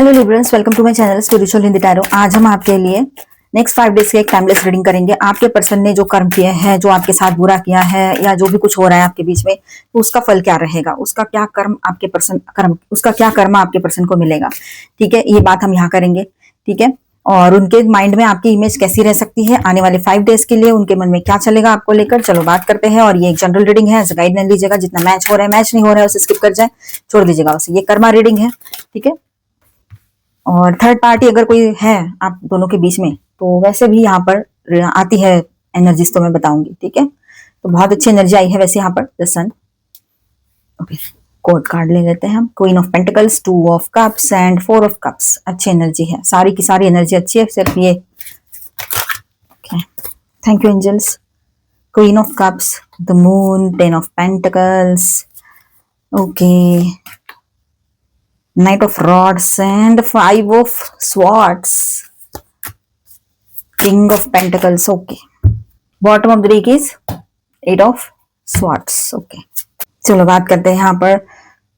Hello Librans, welcome to my channel spiritual Hindi tarot. आज हम आपके लिए नेक्स्ट 5 डेज की एक टाइमलेस रीडिंग करेंगे। आपके पर्सन ने जो कर्म किए हैं, जो आपके साथ बुरा किया है या जो भी कुछ हो रहा है आपके बीच में, तो उसका फल क्या रहेगा, उसका क्या कर्म आपके पर्सन उसका क्या कर्म आपके पर्सन को मिलेगा। ठीक है, ये बात हम यहाँ करेंगे। ठीक है, और उनके माइंड में आपकी इमेज कैसी रह सकती है आने वाले 5 डेज के लिए, उनके मन में क्या चलेगा आपको लेकर। चलो बात करते हैं। और ये एक जनरल रीडिंग है, गाइड नहीं लीजिएगा। जितना मैच हो रहा है, मैच नहीं हो रहा है उसे स्किप कर जाए, छोड़ दीजिएगा उसे। ये कर्मा रीडिंग है। ठीक है, और थर्ड पार्टी अगर कोई है आप दोनों के बीच में, तो वैसे भी यहाँ पर आती है एनर्जीज, तो मैं बताऊंगी। ठीक है, तो बहुत अच्छी एनर्जी आई है वैसे यहाँ पर the sun. Okay, court card ले लेते हैं हम। Queen of pentacles, 2 of cups and 4 of cups. अच्छी एनर्जी है, सारी की सारी एनर्जी अच्छी है, सिर्फ ये। Okay, thank you angels. Queen of cups, the moon, 10 of pentacles. Okay, Knight of Rods and 5 of Swords. King of Pentacles. Okay. Bottom of the deck is 8 of Swords. Okay. चलो बात करते हैं यहाँ पर।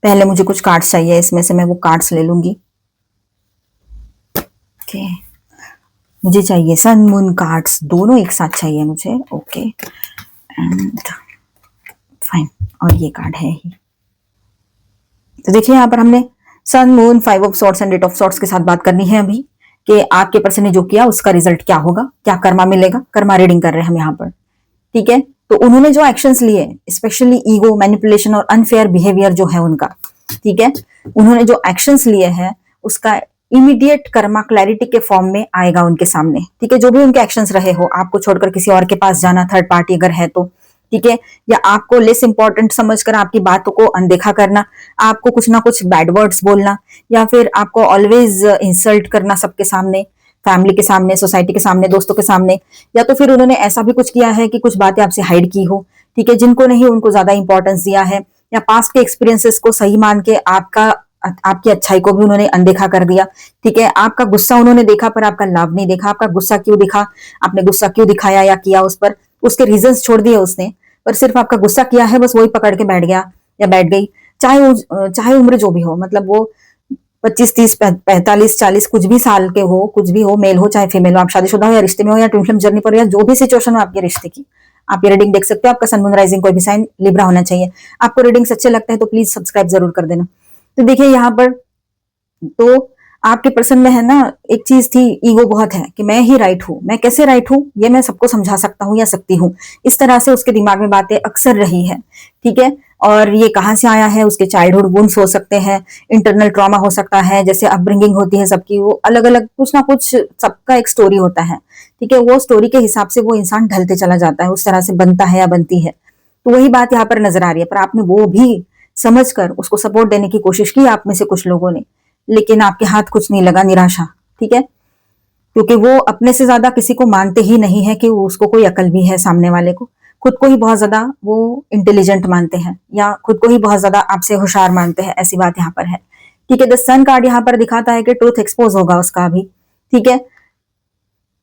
पहले मुझे कुछ कार्ड्स चाहिए, इसमें से मैं वो कार्ड्स ले लूंगी। ओके, मुझे चाहिए सन मून कार्ड्स, दोनों एक साथ चाहिए मुझे। ओके एंड फाइन, और ये कार्ड है ही। तो देखिए यहाँ पर हमने sun, moon, 5 of swords and 8 of swords के साथ बात करनी है अभी, कि आपके पर्सन ने जो किया उसका रिजल्ट क्या होगा, क्या कर्मा मिलेगा। कर्मा रीडिंग कर रहे हैं हम यहाँ पर। ठीक है, तो उन्होंने जो एक्शंस लिए, स्पेशली ईगो, मैनिपुलेशन और अनफेयर बिहेवियर जो है उनका, ठीक है, उन्होंने जो एक्शंस लिए हैं उसका इमीडिएट कर्मा क्लैरिटी के फॉर्म में आएगा उनके सामने। ठीक है, जो भी उनके एक्शंस रहे हो, आपको छोड़कर किसी और के पास जाना, थर्ड पार्टी अगर है तो, ठीक है, या आपको लेस इंपॉर्टेंट समझकर आपकी बातों को अनदेखा करना, आपको कुछ ना कुछ बैड वर्ड्स बोलना, या फिर आपको ऑलवेज इंसल्ट करना सबके सामने, फैमिली के सामने, सोसाइटी के सामने, दोस्तों के सामने, या तो फिर उन्होंने ऐसा भी कुछ किया है कि कुछ बातें आपसे हाइड की हो। ठीक है, जिनको नहीं उनको ज्यादा इंपॉर्टेंस दिया है, या पास्ट के एक्सपीरियंसेस को सही मान के आपकी अच्छाई को भी उन्होंने अनदेखा कर दिया। ठीक है, आपका गुस्सा उन्होंने देखा पर आपका लाभ नहीं देखा। आपका गुस्सा क्यों दिखा, आपने गुस्सा क्यों दिखाया या किया उस पर, उसके रीजंस छोड़ दिए उसने, पर सिर्फ आपका गुस्सा किया है, बस वही पकड़ के बैठ गया या बैठ गई। चाहे उम्र जो भी हो, मतलब वो 25, 30, 45, 40 कुछ भी साल के हो, कुछ भी हो, मेल हो चाहे फीमेल हो, आप शादीशुदा हो या रिश्ते में हो या ट्विन फ्लेम जर्नी पर, या जो भी सिचुएशन हो आपके रिश्ते की, आप ये रीडिंग देख सकते हो। आपका सन, मून, राइजिंग कोई भी साइन लिब्रा होना चाहिए। आपको रीडिंग्स अच्छे लगते हैं तो प्लीज सब्सक्राइब जरूर कर देना। तो देखिए यहाँ पर, तो आपके पर्सन में है ना एक चीज थी, ईगो बहुत है कि मैं ही राइट हूं, मैं कैसे राइट हूं, ये मैं सबको समझा सकता हूं या सकती हूं। इस तरह से उसके दिमाग में बातें अक्सर रही है। ठीक है, और ये कहाँ से आया है, उसके चाइल्डहुड वुंड्स हो सकते हैं, इंटरनल ट्रॉमा हो सकता है, जैसे अपब्रिंगिंग होती है सबकी, वो अलग अलग कुछ ना कुछ, सबका एक स्टोरी होता है। ठीक है, वो स्टोरी के हिसाब से वो इंसान ढलते चला जाता है, उस तरह से बनता है या बनती है। तो वही बात यहाँ पर नजर आ रही है, पर आपने वो भी समझकर उसको सपोर्ट देने की कोशिश की आप में से कुछ लोगों ने, लेकिन आपके हाथ कुछ नहीं लगा, निराशा। ठीक है, क्योंकि वो अपने से ज्यादा किसी को मानते ही नहीं है कि उसको कोई अकल भी है सामने वाले को। खुद को ही बहुत ज्यादा वो इंटेलिजेंट मानते हैं, या खुद को ही बहुत ज्यादा आपसे होशियार मानते हैं, ऐसी बात यहाँ पर है। ठीक है, द सन कार्ड यहाँ पर दिखाता है कि ट्रूथ एक्सपोज होगा उसका अभी। ठीक है,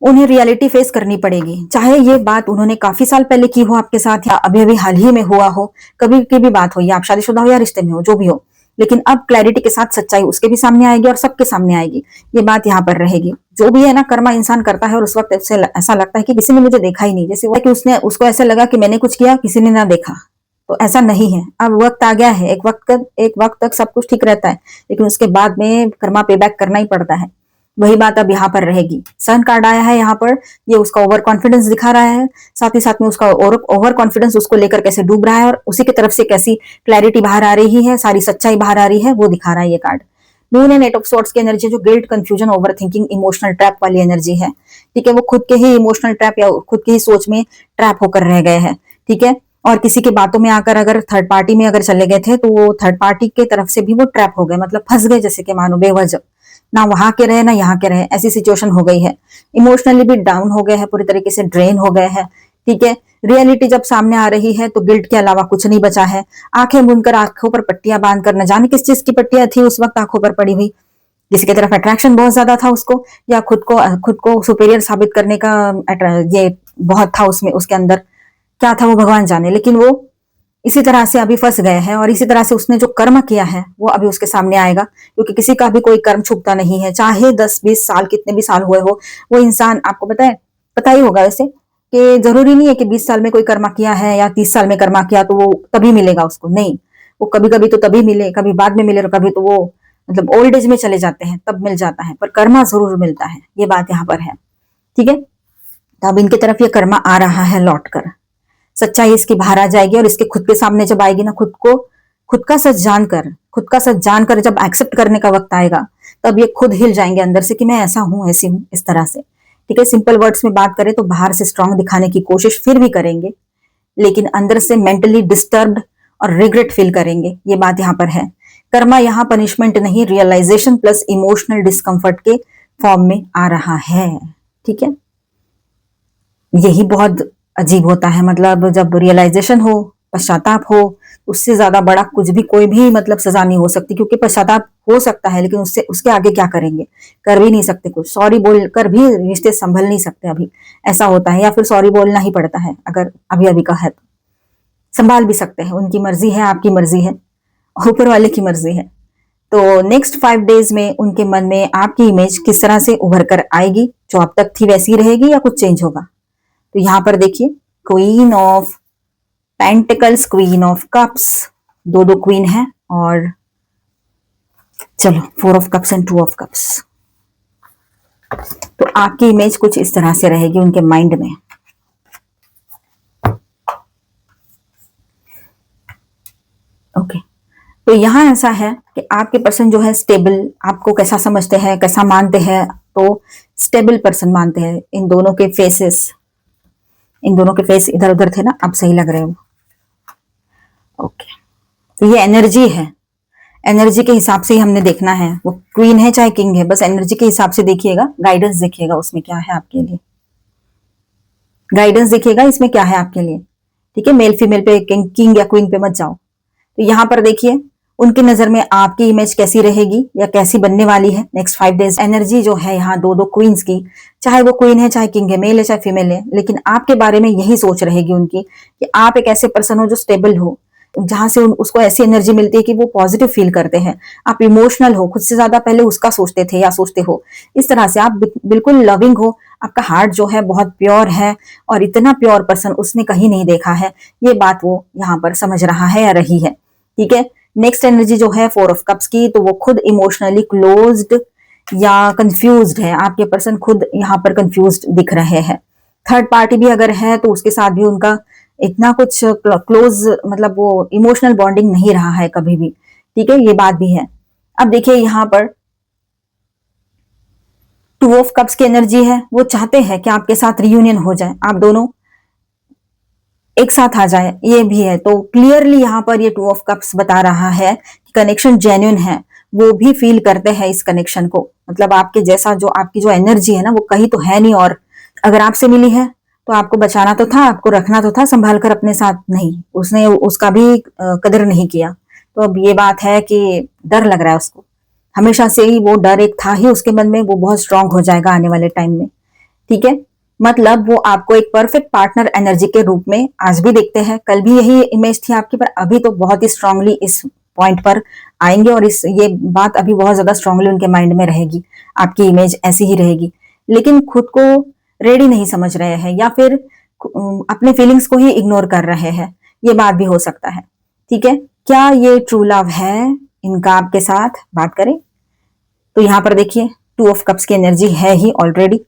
उन्हें रियलिटी फेस करनी पड़ेगी, चाहे ये बात उन्होंने काफी साल पहले की हो आपके साथ, या अभी अभी हाल ही में हुआ हो, कभी की भी बात हो, या आप शादीशुदा हो या रिश्ते में हो, जो भी हो, लेकिन अब क्लैरिटी के साथ सच्चाई उसके भी सामने आएगी और सबके सामने आएगी। ये बात यहाँ पर रहेगी। जो भी है ना, कर्मा इंसान करता है और उस वक्त ऐसा लगता है कि किसी ने मुझे देखा ही नहीं, जैसे वो कि उसको ऐसा लगा कि मैंने कुछ किया, किसी ने ना देखा। तो ऐसा नहीं है, अब वक्त आ गया है, एक वक्त तक सब कुछ ठीक रहता है, लेकिन उसके बाद में कर्मा पे बैक करना ही पड़ता है। वही बात अब यहाँ पर रहेगी। सन कार्ड आया है यहाँ पर, ये उसका ओवर कॉन्फिडेंस दिखा रहा है, साथ ही साथ में उसका ओवर कॉन्फिडेंस उसको लेकर कैसे डूब रहा है, और उसी की तरफ से कैसी क्लैरिटी बाहर आ रही है, सारी सच्चाई बाहर आ रही है, वो दिखा रहा है ये card. Moon and 8 of swords की एनर्जी जो guilt, confusion, over thinking, emotional trap वाली एनर्जी है। ठीक है, वो खुद के ही इमोशनल ट्रैप या खुद की ही सोच में ट्रैप होकर रह गए हैं। ठीक है, और किसी की बातों में आकर अगर थर्ड पार्टी में अगर चले गए थे, तो वो थर्ड पार्टी की तरफ से भी वो ट्रैप हो गए, मतलब फंस गए, जैसे कि मानो बेवजह, ना वहां के रहे ना यहाँ के रहे, ऐसी सिचुएशन हो गई है। इमोशनली भी डाउन हो गए हैं, पूरी तरीके से ड्रेन हो गए हैं। ठीक है, रियलिटी जब सामने आ रही है तो गिल्ट के अलावा कुछ नहीं बचा है। आंखें बुनकर, आंखों पर पट्टियां बांधकर, न जाने किस चीज की पट्टियां थी उस वक्त आंखों पर पड़ी हुई, जिसकी तरफ अट्रैक्शन बहुत ज्यादा था उसको, या खुद को सुपेरियर साबित करने का ये बहुत था उसमें, उसके अंदर क्या था वो भगवान जाने। लेकिन वो इसी तरह से अभी फंस गए हैं और इसी तरह से उसने जो कर्म किया है वो अभी उसके सामने आएगा, क्योंकि किसी का भी कोई कर्म छूटता नहीं है, चाहे 10-20 साल कितने भी साल हुए हो। वो इंसान, आपको पता ही होगा वैसे कि जरूरी नहीं है कि 20 साल में कोई कर्मा किया है या 30 साल में कर्मा किया तो वो तभी मिलेगा उसको, नहीं। वो कभी कभी तो तभी मिले, कभी बाद में मिले, और कभी तो वो मतलब ओल्ड एज में चले जाते हैं तब मिल जाता है, पर कर्मा जरूर मिलता है, ये बात यहाँ पर है। ठीक है, तो अब इनकी तरफ ये कर्मा आ रहा है लौट कर। सच्चाई इसकी बाहर आ जाएगी और इसके खुद के सामने जब आएगी ना, खुद का सच जानकर, जब एक्सेप्ट करने का वक्त आएगा, तब ये खुद हिल जाएंगे अंदर से कि मैं ऐसा हूं, ऐसी हूं, इस तरह से। ठीक है, सिंपल वर्ड्स में बात करें तो बाहर से स्ट्रांग दिखाने की कोशिश फिर भी करेंगे, लेकिन अंदर से मेंटली डिस्टर्ब्ड और रिग्रेट फील करेंगे, ये बात यहाँ पर है। कर्मा यहाँ पनिशमेंट नहीं, रियलाइजेशन प्लस इमोशनल डिस्कंफर्ट के फॉर्म में आ रहा है। ठीक है, यही बहुत अजीब होता है, मतलब जब रियलाइजेशन हो, पश्चाताप हो, उससे ज्यादा बड़ा कुछ भी कोई भी मतलब सजा नहीं हो सकती, क्योंकि पश्चाताप हो सकता है लेकिन उससे उसके आगे क्या करेंगे, कर भी नहीं सकते कुछ, सॉरी बोल कर भी रिश्ते संभल नहीं सकते अभी, ऐसा होता है। या फिर सॉरी बोलना ही पड़ता है, अगर अभी अभी का है तो संभाल भी सकते हैं, उनकी मर्जी है, आपकी मर्जी है, ऊपर वाले की मर्जी है। तो नेक्स्ट 5 डेज में उनके मन में आपकी इमेज किस तरह से उभर कर आएगी, जो अब तक थी वैसी रहेगी या कुछ चेंज होगा। तो यहां पर देखिए, queen of pentacles, queen of cups, दो दो क्वीन है, और चलो 4 of cups and 2 of cups. तो आपकी इमेज कुछ इस तरह से रहेगी उनके माइंड में। ओके, तो यहां ऐसा है कि आपके पर्सन जो है स्टेबल, आपको कैसा समझते हैं, कैसा मानते हैं, तो स्टेबल पर्सन मानते हैं। इन दोनों के फेस इधर उधर थे ना, अब सही लग रहे हो। ओके, तो ये एनर्जी है, एनर्जी के हिसाब से ही हमने देखना है, वो क्वीन है चाहे किंग है, बस एनर्जी के हिसाब से देखिएगा, गाइडेंस देखिएगा उसमें क्या है आपके लिए, गाइडेंस देखिएगा इसमें क्या है आपके लिए। ठीक है, मेल फीमेल पे, किंग या क्वीन पे मत जाओ। तो यहां पर देखिए, उनकी नजर में आपकी इमेज कैसी रहेगी या कैसी बनने वाली है नेक्स्ट 5 डेज। एनर्जी जो है यहाँ दो क्वींस की, चाहे वो क्वीन है चाहे किंग है, मेल है चाहे फीमेल है, लेकिन आपके बारे में यही सोच रहेगी उनकी कि आप एक ऐसे पर्सन हो जो स्टेबल हो, जहां से उसको ऐसी एनर्जी मिलती है कि वो पॉजिटिव फील करते हैं। आप इमोशनल हो, खुद से ज्यादा पहले उसका सोचते थे या सोचते हो, इस तरह से आप बिल्कुल लविंग हो, आपका हार्ट जो है बहुत प्योर है, और इतना प्योर पर्सन उसने कहीं नहीं देखा है, ये बात वो यहाँ पर समझ रहा है या रही है। ठीक है, नेक्स्ट एनर्जी जो है 4 ऑफ कप्स की, तो वो खुद इमोशनली क्लोज्ड या कंफ्यूज्ड है, आपके पर्सन खुद यहाँ पर कंफ्यूज्ड दिख रहे हैं। थर्ड पार्टी भी अगर है तो उसके साथ भी उनका इतना कुछ क्लोज, मतलब वो इमोशनल बॉन्डिंग नहीं रहा है कभी भी। ठीक है, ये बात भी है। अब देखिए यहाँ पर 2 ऑफ कप्स की एनर्जी है, वो चाहते हैं कि आपके साथ रियूनियन हो जाए, आप दोनों एक साथ आ जाए, ये भी है। तो क्लियरली यहाँ पर ये 2 ऑफ कप्स बता रहा है कि कनेक्शन जेन्युइन है, वो भी फील करते हैं इस कनेक्शन को, मतलब आपके जैसा जो आपकी जो एनर्जी है ना, वो कहीं तो है नहीं, और अगर आपसे मिली है तो आपको बचाना तो था, आपको रखना तो था संभाल कर अपने साथ, नहीं, उसने उसका भी कदर नहीं किया। तो अब ये बात है कि डर लग रहा है उसको, हमेशा से ही वो डर एक था ही उसके मन में, वो बहुत स्ट्रांग हो जाएगा आने वाले टाइम में। ठीक है, मतलब वो आपको एक परफेक्ट पार्टनर एनर्जी के रूप में आज भी देखते हैं, कल भी यही इमेज थी आपकी, पर अभी तो बहुत ही स्ट्रांगली इस पॉइंट पर आएंगे, और ये बात अभी बहुत ज्यादा स्ट्रांगली उनके माइंड में रहेगी, आपकी इमेज ऐसी ही रहेगी, लेकिन खुद को रेडी नहीं समझ रहे हैं, या फिर अपने फीलिंग्स को ही इग्नोर कर रहे हैं, ये बात भी हो सकता है। ठीक है, क्या ये ट्रू लव है इनका आपके साथ, बात करें तो यहाँ पर देखिए 2 ऑफ कप्स की एनर्जी है ही ऑलरेडी।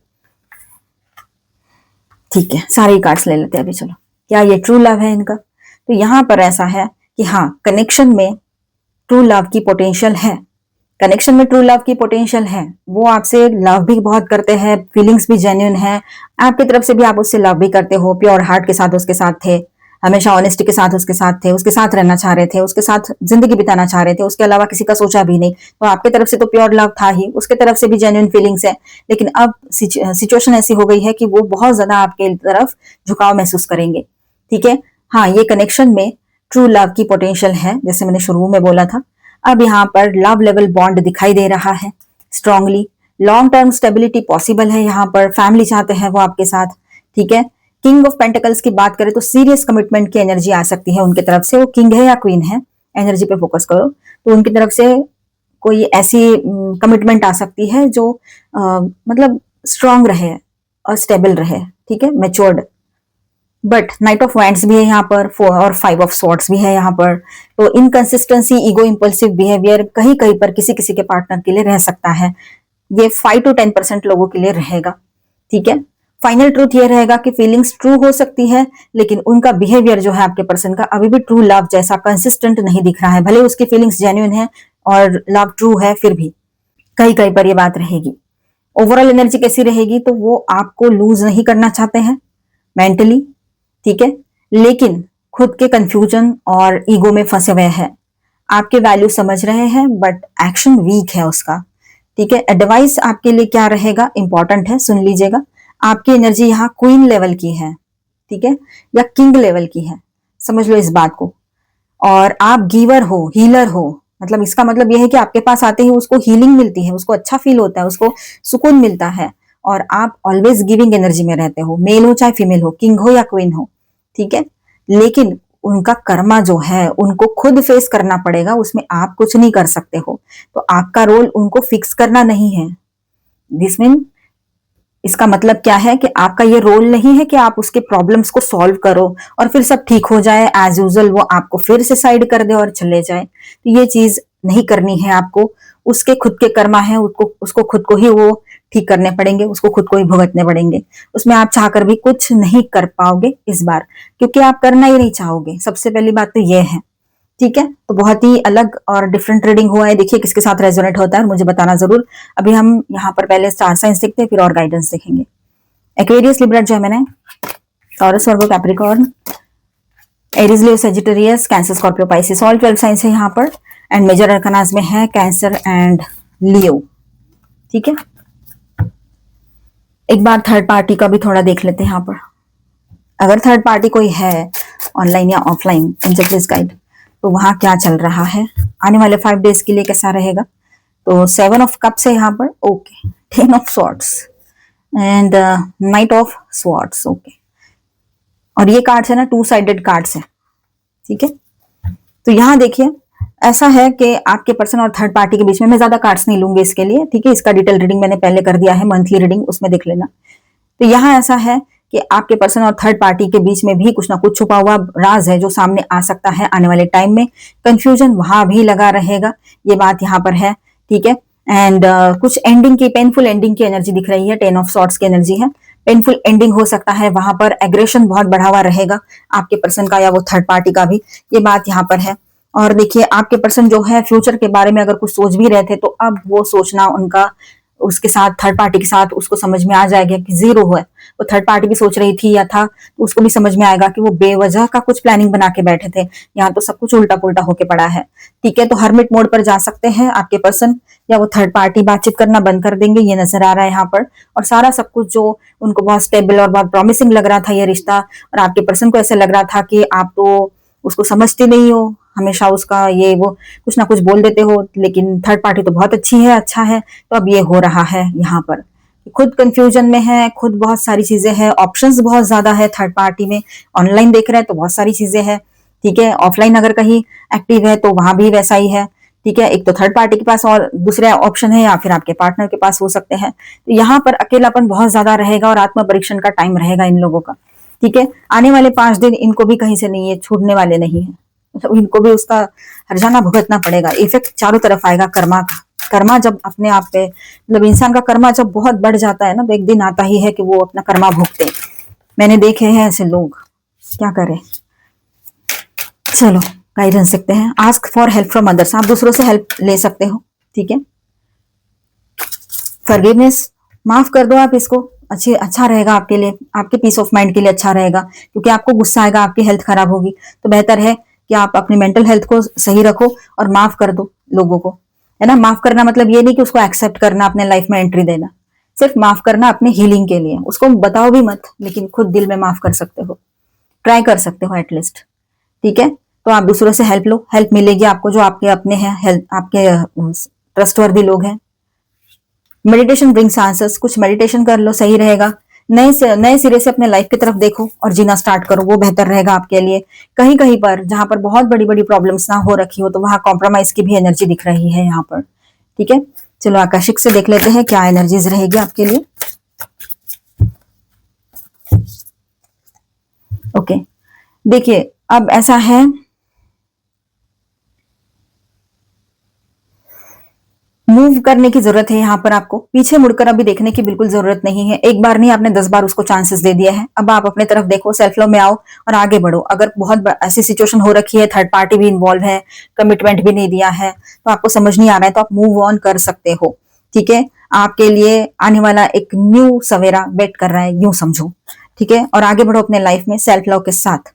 ठीक है, सारे कार्ड्स ले लेते हैं अभी, चलो क्या ये ट्रू लव है इनका। तो यहां पर ऐसा है कि हाँ, कनेक्शन में ट्रू लव की पोटेंशियल है, कनेक्शन में ट्रू लव की पोटेंशियल है, वो आपसे लव भी बहुत करते हैं, फीलिंग्स भी जेन्युइन है, आपकी तरफ से भी आप उससे लव भी करते हो, प्योर हार्ट के साथ उसके साथ थे, हमेशा ऑनेस्टी के साथ उसके साथ थे, उसके साथ रहना चाह रहे थे, उसके साथ जिंदगी बिताना चाह रहे थे, उसके अलावा किसी का सोचा भी नहीं। तो आपके तरफ से तो प्योर लव था ही, उसके तरफ से भी जेन्युइन फीलिंग्स है, लेकिन अब सिचुएशन ऐसी हो गई है कि वो बहुत ज्यादा आपके तरफ झुकाव महसूस करेंगे। ठीक है, हाँ, ये कनेक्शन में ट्रू लव की पोटेंशियल है, जैसे मैंने शुरू में बोला था। अब यहाँ पर लव लेवल बॉन्ड दिखाई दे रहा है strongly, long term stability possible है, यहाँ पर फैमिली चाहते हैं वो आपके साथ। ठीक है, किंग ऑफ पेंटिकल्स की बात करें तो सीरियस कमिटमेंट की एनर्जी आ सकती है उनकी तरफ से, वो किंग है या क्वीन है, एनर्जी पे फोकस करो तो उनकी तरफ से कोई ऐसी कमिटमेंट आ सकती है जो मतलब स्ट्रांग रहे और स्टेबल रहे, ठीक है, matured. But night of wands भी है यहाँ पर, और 5 ऑफ स्वॉर्ड्स भी है यहाँ पर, तो इनकंसिस्टेंसी, ईगो, इंपल्सिव बिहेवियर कहीं कहीं पर किसी किसी के पार्टनर के लिए रह सकता है। ये 5 to 10% लोगों के लिए रहेगा, ठीक है। फाइनल ट्रूथ ये रहेगा कि फीलिंग्स ट्रू हो सकती है, लेकिन उनका बिहेवियर जो है आपके पर्सन का अभी भी ट्रू लव जैसा कंसिस्टेंट नहीं दिख रहा है। भले उसकी फीलिंग्स जेन्युइन है और लव ट्रू है, फिर भी कहीं कहीं पर ये बात रहेगी। ओवरऑल एनर्जी कैसी रहेगी, तो वो आपको लूज नहीं करना चाहते हैं मेंटली, ठीक है, लेकिन खुद के कंफ्यूजन और ईगो में फंसे हुए हैं। आपके वैल्यू समझ रहे हैं बट एक्शन वीक है उसका, ठीक है। एडवाइस आपके लिए क्या रहेगा, इंपॉर्टेंट है, सुन लीजिएगा। आपकी एनर्जी यहाँ क्वीन लेवल की है, ठीक है, या किंग लेवल की है, समझ लो इस बात को। और आप गिवर हो, हीलर हो, मतलब इसका मतलब यह है कि आपके पास आते ही उसको हीलिंग मिलती है, उसको अच्छा फील होता है, उसको सुकून मिलता है, और आप ऑलवेज गिविंग एनर्जी में रहते हो, मेल हो चाहे फीमेल हो, किंग हो या क्वीन हो, ठीक है। लेकिन उनका कर्मा जो है उनको खुद फेस करना पड़ेगा, उसमें आप कुछ नहीं कर सकते हो। तो आपका रोल उनको फिक्स करना नहीं है। दिस मीन, इसका मतलब क्या है कि आपका ये रोल नहीं है कि आप उसके प्रॉब्लम्स को सॉल्व करो और फिर सब ठीक हो जाए एज यूजुअल, वो आपको फिर से साइड कर दे और चले जाए। तो ये चीज नहीं करनी है आपको। उसके खुद के कर्मा है, उसको खुद को ही वो ठीक करने पड़ेंगे, उसको खुद को ही भुगतने पड़ेंगे। उसमें आप चाहकर भी कुछ नहीं कर पाओगे इस बार, क्योंकि आप करना ही नहीं चाहोगे। सबसे पहली बात तो ये है, ठीक है। तो बहुत ही अलग और डिफरेंट रीडिंग हुआ है, देखिए किसके साथ रेजोनेट होता है, मुझे बताना जरूर। अभी हम यहाँ पर पहले स्टार साइंस देखते हैं, फिर और गाइडेंस देखेंगे। Aquarius, Libra, Gemini, Taurus, Virgo, Capricorn, Aries, Leo, Sagittarius, Cancer, Scorpio, Pisces, all 12 signs है यहाँ पर। एंड मेजर अरकानास में है कैंसर एंड लियो, ठीक है। एक बार थर्ड पार्टी का भी थोड़ा देख लेते हैं यहाँ पर। अगर थर्ड पार्टी कोई है ऑनलाइन या ऑफलाइन, एंजल प्लीज गाइड, तो वहां क्या चल रहा है, आने वाले 5 डेज के लिए कैसा रहेगा। तो 7 ऑफ कप्स है यहाँ पर, okay, 10 of swords and night of swords, okay. और ये कार्ड्स है ना, 2 साइडेड कार्ड्स है, ठीक है। तो यहाँ देखिए ऐसा है कि आपके पर्सन और थर्ड पार्टी के बीच में, मैं ज्यादा कार्ड्स नहीं लूंगी इसके लिए, ठीक है। इसका डिटेल रीडिंग मैंने पहले कर दिया है, मंथली रीडिंग, उसमें देख लेना। तो यहाँ ऐसा है कि आपके पर्सन और थर्ड पार्टी के बीच में भी कुछ ना कुछ छुपा हुआ राज है जो सामने आ सकता है आने वाले टाइम में। कंफ्यूजन वहां भी लगा रहेगा, ये बात यहाँ पर है, ठीक है। एंड कुछ एंडिंग की, पेनफुल एंडिंग की एनर्जी दिख रही है, 10 ऑफ सॉर्ड्स की एनर्जी है। पेनफुल एंडिंग हो सकता है, वहां पर एग्रेशन बहुत बढ़ा हुआ रहेगा आपके पर्सन का या वो थर्ड पार्टी का भी, ये बात यहाँ पर है। और देखिए आपके पर्सन जो है फ्यूचर के बारे में अगर कुछ सोच भी रहे थे, तो अब वो सोचना उनका उसके साथ, थर्ड पार्टी के साथ, उसको समझ में आ जाएगा कि जीरो है। वो थर्ड पार्टी भी सोच रही थी या था, तो उसको भी समझ में आएगा कि वो बेवजह का कुछ प्लानिंग बना के बैठे थे, यहाँ तो सब कुछ उल्टा पुल्टा होके पड़ा है, ठीक है। तो हरमिट मोड पर जा सकते हैं आपके पर्सन, या वो थर्ड पार्टी बातचीत करना बंद कर देंगे, ये नजर आ रहा है यहाँ पर। और सारा सब कुछ जो उनको बहुत स्टेबल और बहुत प्रॉमिसिंग लग रहा था ये रिश्ता, और आपके पर्सन को ऐसा लग रहा था कि आप तो उसको समझते नहीं हो, हमेशा उसका ये वो कुछ ना कुछ बोल देते हो, लेकिन थर्ड पार्टी तो बहुत अच्छी है, अच्छा है। तो अब ये हो रहा है यहाँ पर, खुद कंफ्यूजन में है, खुद बहुत सारी चीजें हैं, ऑप्शंस बहुत ज्यादा है थर्ड पार्टी में। ऑनलाइन देख रहे हैं तो बहुत सारी चीजें हैं, ठीक है। ऑफलाइन अगर कहीं एक्टिव है तो वहां भी वैसा ही है, ठीक है। एक तो थर्ड पार्टी के पास और दूसरे ऑप्शन है, या फिर आपके पार्टनर के पास हो सकते हैं। तो यहाँ पर अकेलापन बहुत ज्यादा रहेगा और आत्म परीक्षण का टाइम रहेगा इन लोगों का, ठीक है। आने वाले 5 दिन इनको भी कहीं से नहीं है, छूटने वाले नहीं है, मतलब इनको भी उसका हर्जाना भुगतना पड़ेगा। इफेक्ट चारों तरफ आएगा कर्मा का। कर्मा जब अपने आप पे, मतलब इंसान का कर्मा जब बहुत बढ़ जाता है ना, तो एक दिन आता ही है कि वो अपना कर्मा भुगते। मैंने देखे हैं ऐसे लोग, क्या करें। चलो गाइडेंस सकते हैं। Ask for help from others, आप दूसरों से हेल्प ले सकते हो, ठीक है। फॉरगिवनेस, माफ कर दो आप इसको, अच्छा रहेगा आपके लिए, आपके पीस ऑफ माइंड के लिए अच्छा रहेगा, क्योंकि आपको गुस्सा आएगा, आपकी हेल्थ खराब होगी। तो बेहतर है कि आप अपनी मेंटल हेल्थ को सही रखो और माफ कर दो लोगों को, है ना। माफ करना मतलब ये नहीं कि उसको एक्सेप्ट करना, अपने लाइफ में एंट्री देना, सिर्फ माफ करना अपने हीलिंग के लिए। उसको बताओ भी मत, लेकिन खुद दिल में माफ कर सकते हो, ट्राई कर सकते हो एटलीस्ट, ठीक है। तो आप दूसरों से हेल्प लो, हेल्प मिलेगी आपको जो आपके अपने हैं, हेल्प आपके ट्रस्टवर्दी लोग हैं। मेडिटेशन ब्रिंग्स आंसर्स, कुछ मेडिटेशन कर लो, सही रहेगा। नए सिरे से अपने लाइफ की तरफ देखो और जीना स्टार्ट करो, वो बेहतर रहेगा आपके लिए। कहीं कहीं पर जहां पर बहुत बड़ी बड़ी प्रॉब्लम्स ना हो रखी हो तो वहां कॉम्प्रोमाइज की भी एनर्जी दिख रही है यहाँ पर। ठीक है, चलो आकाशिक से देख लेते हैं क्या एनर्जीज रहेगी आपके लिए। ओके, देखिए अब ऐसा है, मूव करने की जरूरत है यहाँ पर आपको, पीछे मुड़कर अभी देखने की बिल्कुल जरूरत नहीं है। एक बार नहीं, आपने 10 बार उसको चांसेस दे दिया है। अब आप अपने तरफ देखो, सेल्फ लव में आओ और आगे बढ़ो। अगर बहुत ऐसी सिचुएशन हो रखी है, थर्ड पार्टी भी इन्वॉल्व है, कमिटमेंट भी नहीं दिया है, तो आपको समझ नहीं आ रहा है, तो आप मूव ऑन कर सकते हो। ठीक है, आपके लिए आने वाला एक न्यू सवेरा वेट कर रहा है, यूं समझो। ठीक है, और आगे बढ़ो अपने लाइफ में सेल्फ लव के साथ।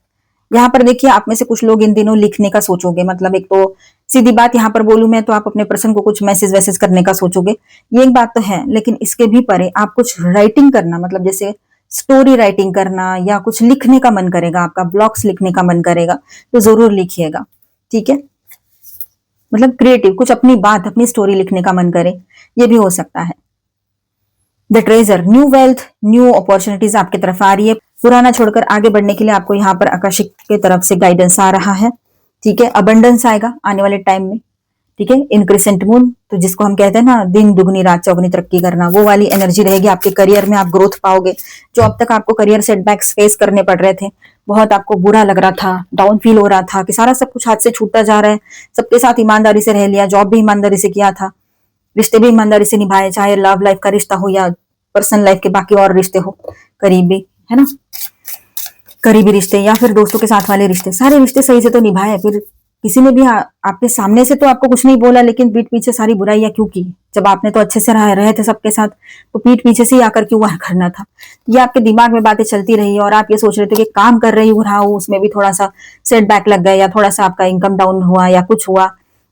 यहाँ पर देखिए, आप में से कुछ लोग इन दिनों लिखने का सोचोगे, मतलब एक तो सीधी बात यहाँ पर बोलूं मैं, तो आप अपने पर्सन को कुछ मैसेज वैसेज करने का सोचोगे, ये एक बात तो है। लेकिन इसके भी परे आप कुछ राइटिंग करना, मतलब जैसे स्टोरी राइटिंग करना या कुछ लिखने का मन करेगा, आपका ब्लॉग्स लिखने का मन करेगा, तो जरूर लिखिएगा। ठीक है, मतलब क्रिएटिव कुछ अपनी बात, अपनी स्टोरी लिखने का मन करे, ये भी हो सकता है। The treasure, new wealth, new opportunities आपकी तरफ आ रही है। पुराना छोड़कर आगे बढ़ने के लिए आपको यहाँ पर आकाशिक की तरफ से गाइडेंस आ रहा है। ठीक है, अबंडेंस आएगा आने वाले टाइम में। ठीक है, इनक्रिसेंट मून, तो जिसको हम कहते हैं ना दिन दुगनी रात चौगनी तरक्की करना, वो वाली एनर्जी रहेगी आपके करियर में। आप ग्रोथ पाओगे। जो अब तक आपको करियर सेटबैक्स फेस करने पड़ रहे थे, बहुत आपको बुरा लग रहा था, डाउन फील हो रहा था कि सारा सब कुछ हाथ से छूटता जा रहा है, सबके साथ ईमानदारी से रह लिया, जॉब भी ईमानदारी से किया था, रिश्ते भी ईमानदारी से निभाए, चाहे लव लाइफ का रिश्ता हो या पर्सनल लाइफ के बाकी और रिश्ते हो, करीबी है ना, करीबी रिश्ते या फिर दोस्तों के साथ वाले रिश्ते, सारे रिश्ते सही से तो निभाए। फिर किसी ने भी आपके सामने से तो आपको कुछ नहीं बोला, लेकिन पीठ पीछे सारी बुराइयां क्यों की? जब आपने तो अच्छे से रहे थे सबके साथ, तो पीठ पीछे से आकर क्यों वार करना था? ये आपके दिमाग में बातें चलती रही और आप ये सोच रहे थे कि काम कर रही रहा हूं, उसमें भी थोड़ा सा सेटबैक लग गया या थोड़ा सा आपका इनकम डाउन हुआ या कुछ हुआ,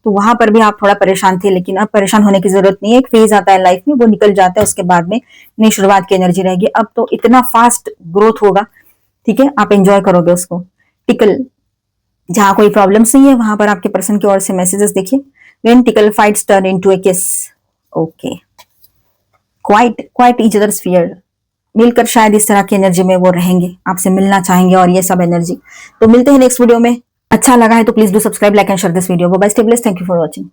तो वहां पर भी आप थोड़ा परेशान थे। लेकिन अब परेशान होने की जरूरत नहीं है, एक फेज आता है लाइफ में, वो निकल जाता है, उसके बाद में नई शुरुआत की एनर्जी रहेगी। अब तो इतना फास्ट ग्रोथ होगा, ठीक है, आप एंजॉय करोगे उसको। टिकल, जहां कोई प्रॉब्लम्स नहीं है वहां पर आपके पर्सन की ओर से मैसेजेस देखिए। When tickle fights turn into a kiss, okay, quiet quiet each others fear, मिलकर शायद इस तरह की एनर्जी में वो रहेंगे, आपसे मिलना चाहेंगे और ये सब एनर्जी। तो मिलते हैं नेक्स्ट वीडियो में। अच्छा लगा है तो please do subscribe, like and share this video. Bye, stay blessed, thank you for watching.